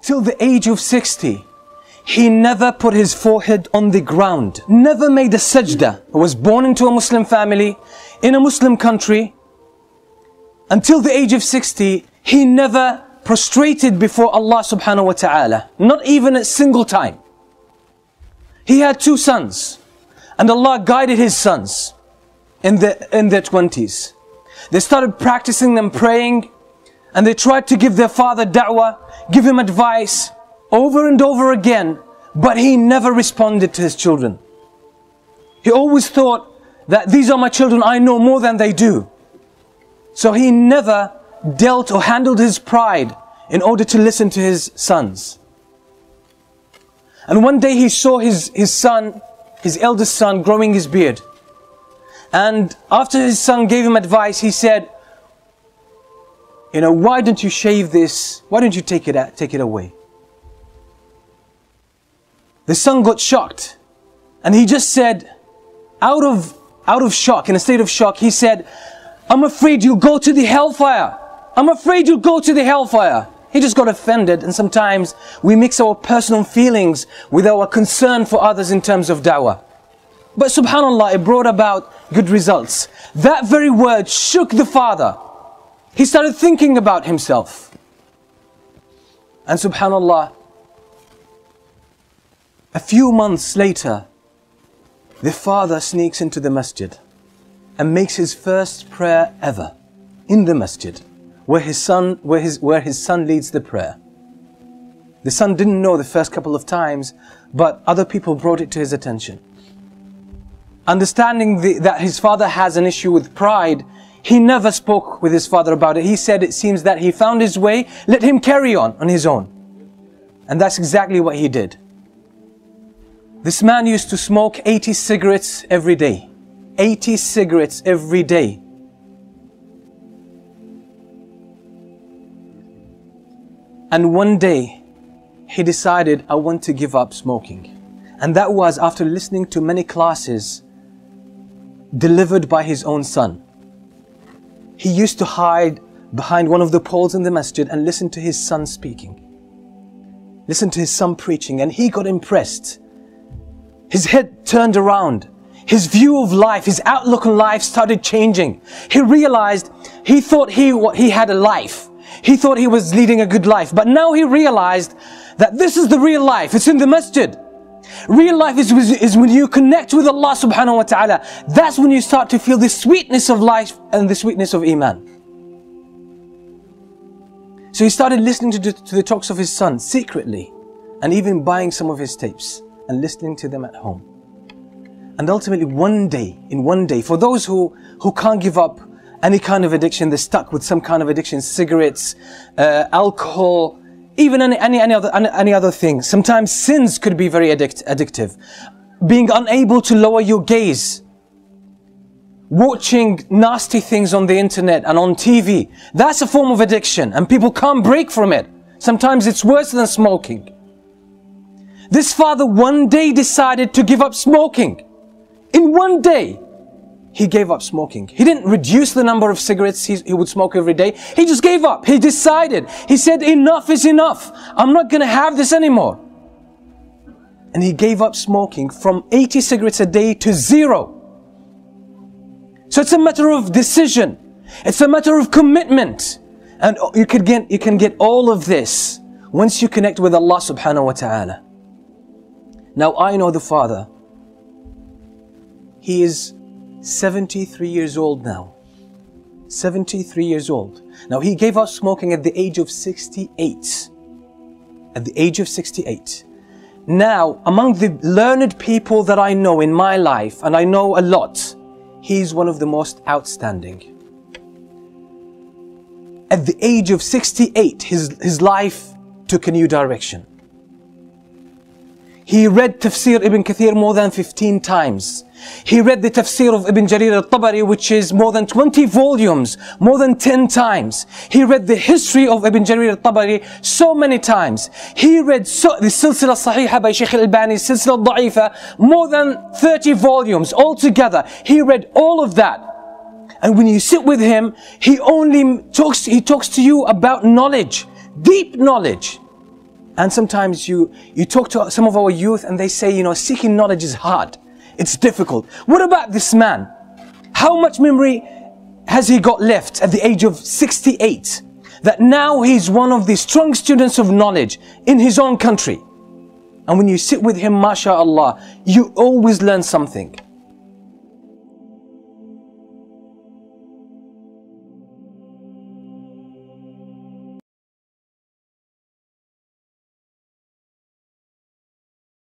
till the age of 60, he never put his forehead on the ground, never made a sajda. He was born into a Muslim family, in a Muslim country. Until the age of 60, he never prostrated before Allah subhanahu wa ta'ala, not even a single time. He had 2 sons, and Allah guided his sons in their 20s. They started practicing them praying, and they tried to give their father da'wah, give him advice over and over again, but he never responded to his children. He always thought that these are my children, I know more than they do. So he never dealt or handled his pride in order to listen to his sons. And one day he saw his son, his eldest son, growing his beard. And after his son gave him advice, he said, why don't you shave this? Why don't you take it away? The son got shocked. And he just said, out of shock, in a state of shock, he said, I'm afraid you'll go to the hellfire. I'm afraid you'll go to the hellfire. He just got offended, and sometimes we mix our personal feelings with our concern for others in terms of da'wah. But subhanallah, it brought about good results. That very word shook the father. He started thinking about himself. And subhanallah, a few months later, the father sneaks into the masjid and makes his first prayer ever in the masjid, where his son leads the prayer. The son didn't know the first couple of times, but other people brought it to his attention. Understanding that his father has an issue with pride, he never spoke with his father about it. He said, it seems that he found his way, let him carry on his own. And that's exactly what he did. This man used to smoke 80 cigarettes every day. 80 cigarettes every day. And one day, he decided, I want to give up smoking. And that was after listening to many classes delivered by his own son. He used to hide behind one of the poles in the masjid and listen to his son speaking. Listen to his son preaching, and he got impressed. His head turned around. His view of life, his outlook on life started changing. He realized, he thought he had a life. He thought he was leading a good life. But now he realized that this is the real life. It's in the masjid. Real life is when you connect with Allah subhanahu wa ta'ala. That's when you start to feel the sweetness of life and the sweetness of iman. So he started listening to the talks of his son secretly, and even buying some of his tapes and listening to them at home. And ultimately one day, for those who can't give up any kind of addiction, they're stuck with some kind of addiction, cigarettes, alcohol, even any other thing. Sometimes sins could be very addictive. Being unable to lower your gaze, watching nasty things on the internet and on TV, that's a form of addiction, and people can't break from it. Sometimes it's worse than smoking. This father one day decided to give up smoking. In one day, he gave up smoking. He didn't reduce the number of cigarettes he would smoke every day. He just gave up. He decided. He said, enough is enough. I'm not going to have this anymore. And he gave up smoking from 80 cigarettes a day to 0. So it's a matter of decision. It's a matter of commitment. And you can get all of this once you connect with Allah subhanahu wa ta'ala. Now I know the father. He is 73 years old now. 73 years old. Now he gave up smoking at the age of 68. At the age of 68. Now, among the learned people that I know in my life, and I know a lot, he's one of the most outstanding. At the age of 68, his life took a new direction. He read Tafsir Ibn Kathir more than 15 times. He read the Tafsir of Ibn Jarir al-Tabari, which is more than 20 volumes, more than 10 times. He read the history of Ibn Jarir al-Tabari so many times. He read the Silsila Sahiha by Shaykh al-Albani, Silsila Da'ifa, more than 30 volumes altogether. He read all of that. And when you sit with him, he talks to you about knowledge, deep knowledge. And sometimes you talk to some of our youth and they say, you know, seeking knowledge is hard. It's difficult. What about this man? How much memory has he got left at the age of 68? That now he's one of the strong students of knowledge in his own country. And when you sit with him, mashallah, you always learn something.